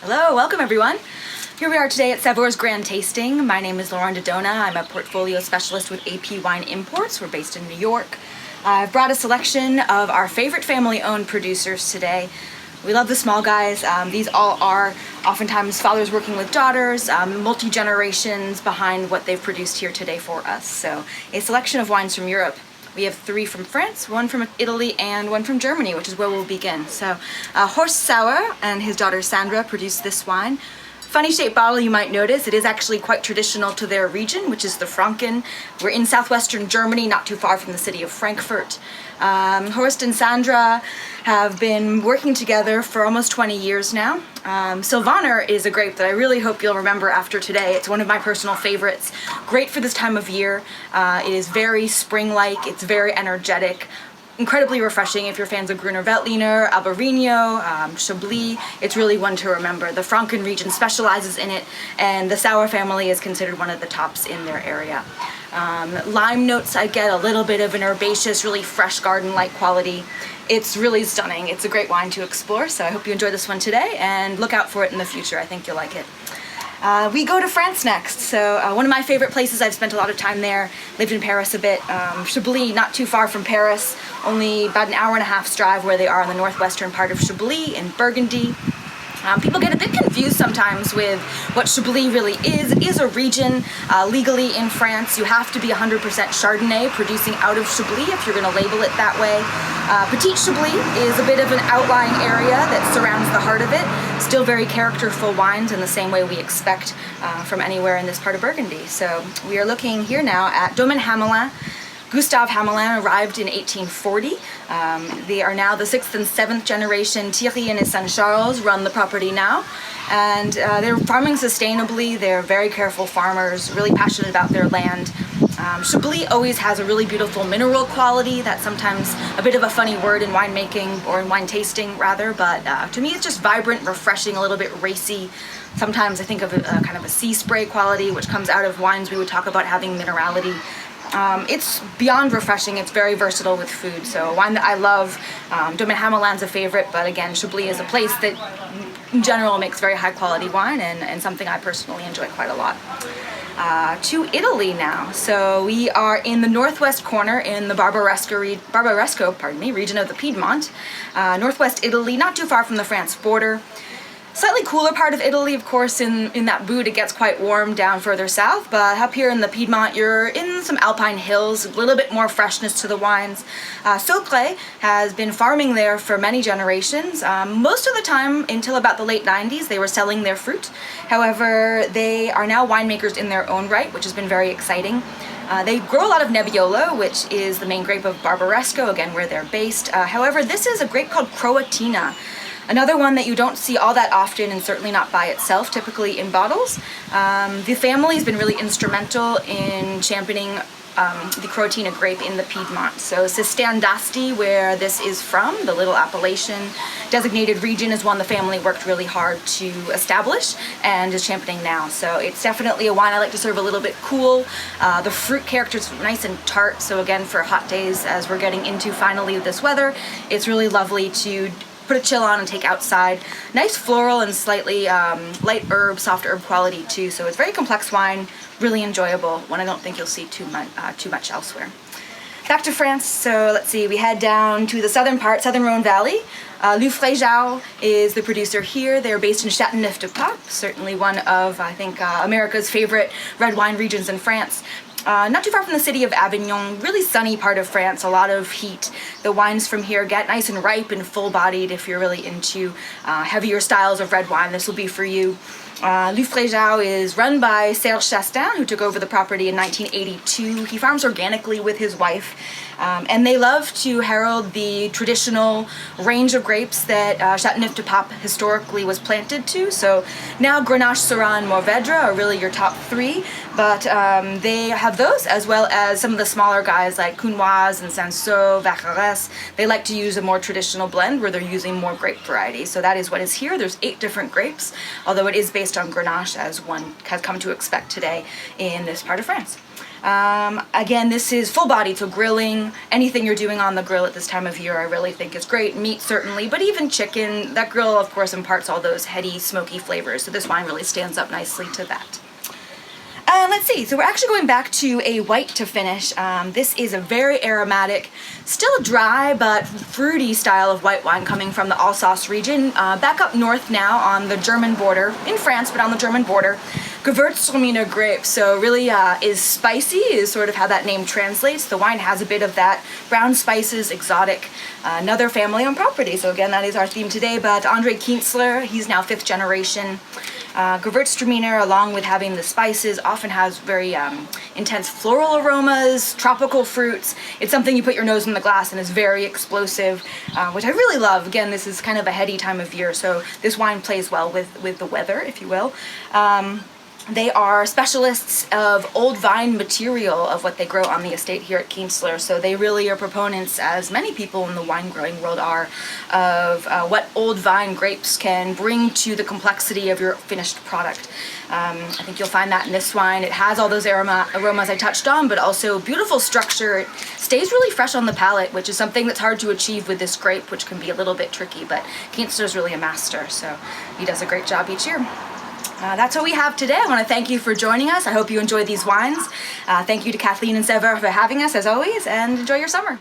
Hello, welcome everyone. Here we are today at Savour's Grand Tasting. My name is Daddona. I'm a portfolio specialist with AP Wine Imports. We're based in New York. I've brought a selection of our favorite family-owned producers today. We love the small guys. These all are oftentimes fathers working with daughters, multi-generations behind what they've produced here today for us. So a selection of wines from Europe. We have 3 from France, 1 from Italy, and 1 from Germany, which is where we'll begin. So Horst Sauer and his daughter Sandra produced this wine. Funny shaped bottle, you might notice. It is actually quite traditional to their region, which is the Franken. We're in southwestern Germany, not too far from the city of Frankfurt. Horst and Sandra have been working together for almost 20 years now. Sylvaner is a grape that I really hope you'll remember after today. It's one of my personal favorites. Great for this time of year. It is very spring-like, it's very energetic. Incredibly refreshing if you're fans of Gruner Veltliner, Albarino, Chablis. It's really one to remember. The Franken region specializes in it, and the Sauer family is considered one of the tops in their area. Lime notes, I get a little bit of an herbaceous, really fresh garden-like quality. It's really stunning. It's a great wine to explore, so I hope you enjoy this one today, and look out for it in the future. I think you'll like it. We go to France next. So one of my favorite places, I've spent a lot of time there, lived in Paris a bit. Chablis, not too far from Paris, only about an hour and a half's drive where they are in the northwestern part of Chablis in Burgundy. People get a bit confused sometimes with what Chablis really is. It is a region legally in France. You have to be 100% Chardonnay producing out of Chablis if you're going to label it that way. Petit Chablis is a bit of an outlying area that surrounds the heart of it. Still very characterful wines in the same way we expect from anywhere in this part of Burgundy. So we are looking here now at Domaine Hamelin. Gustave Hamelin arrived in 1840. They are now the 6th and 7th generation. Thierry and his son Charles run the property now. And they're farming sustainably. They're very careful farmers, really passionate about their land. Chablis always has a really beautiful mineral quality. That's sometimes a bit of a funny word in winemaking, or in wine tasting rather, but to me it's just vibrant, refreshing, a little bit racy. Sometimes I think of a kind of a sea spray quality, which comes out of wines we would talk about having minerality. It's beyond refreshing. It's very versatile with food. So a wine that I love. Domaine Hamelin's a favorite, but again, Chablis is a place that in general makes very high quality wine, and something I personally enjoy quite a lot. To Italy now. So we are in the northwest corner in the Barbaresco region of the Piedmont. Northwest Italy, not too far from the France border. Slightly cooler part of Italy, of course. In that boot it gets quite warm down further south, but up here in the Piedmont you're in some alpine hills, a little bit more freshness to the wines. Saucre has been farming there for many generations. Most of the time, until about the late 90s, they were selling their fruit. However, they are now winemakers in their own right, which has been very exciting. They grow a lot of Nebbiolo, which is the main grape of Barbaresco, again where they're based. However, this is a grape called Croatina. Another one that you don't see all that often, and certainly not by itself, typically in bottles. The family has been really instrumental in championing the Croatina grape in the Piedmont. So Sistan d'Asti, where this is from, the little appellation designated region, is one the family worked really hard to establish and is championing now. So it's definitely a wine I like to serve a little bit cool. The fruit character is nice and tart, so again, for hot days as we're getting into finally this weather, it's really lovely to put a chill on and take outside. Nice floral and slightly light herb, soft herb quality too. So it's very complex wine, really enjoyable, one I don't think you'll see too much elsewhere. Back to France, so let's see, we head down to the southern part, southern Rhone Valley. Le Fréjau is the producer here. They're based in Châteauneuf-du-Pape, certainly one of, I think, America's favorite red wine regions in France. Not too far from the city of Avignon, really sunny part of France, a lot of heat. The wines from here get nice and ripe and full-bodied. If you're really into heavier styles of red wine, this will be for you. Le Fréjau is run by Serge Chastain, who took over the property in 1982. He farms organically with his wife, and they love to herald the traditional range of grapes that Châteauneuf-du-Pape historically was planted to. So now Grenache, Syrah, and Mourvèdre are really your top 3, but they have those as well as some of the smaller guys like Cunoise and Cinsault, Vaccarès. They like to use a more traditional blend where they're using more grape varieties. So that is what is here. There's 8 different grapes, although it is based on Grenache, as one has come to expect today in this part of France. Again, this is full bodied, so grilling, anything you're doing on the grill at this time of year I really think is great. Meat certainly, but even chicken. That grill of course imparts all those heady, smoky flavors, so this wine really stands up nicely to that. Let's see, so we're actually going back to a white to finish. This is a very aromatic, still dry but fruity style of white wine coming from the Alsace region, back up north now on the German border, in France, but on the German border. Gewürztraminer grape, so really is spicy, is sort of how that name translates. The wine has a bit of that, brown spices, exotic, another family-owned property. So again, that is our theme today, but Andre Kienzler, he's now 5th generation. Gewürztraminer, along with having the spices, often has very intense floral aromas, tropical fruits. It's something you put your nose in the glass and is very explosive, which I really love. Again, this is kind of a heady time of year, so this wine plays well with the weather, if you will. They are specialists of old vine material of what they grow on the estate here at Kienzler, so they really are proponents, as many people in the wine growing world are, of what old vine grapes can bring to the complexity of your finished product. I think you'll find that in this wine. It has all those aromas I touched on, but also beautiful structure. It stays really fresh on the palate, which is something that's hard to achieve with this grape, which can be a little bit tricky, but Kienzler's really a master, so he does a great job each year. That's what we have today. I want to thank you for joining us. I hope you enjoyed these wines. Thank you to Kathleen and Sever for having us, as always, and enjoy your summer.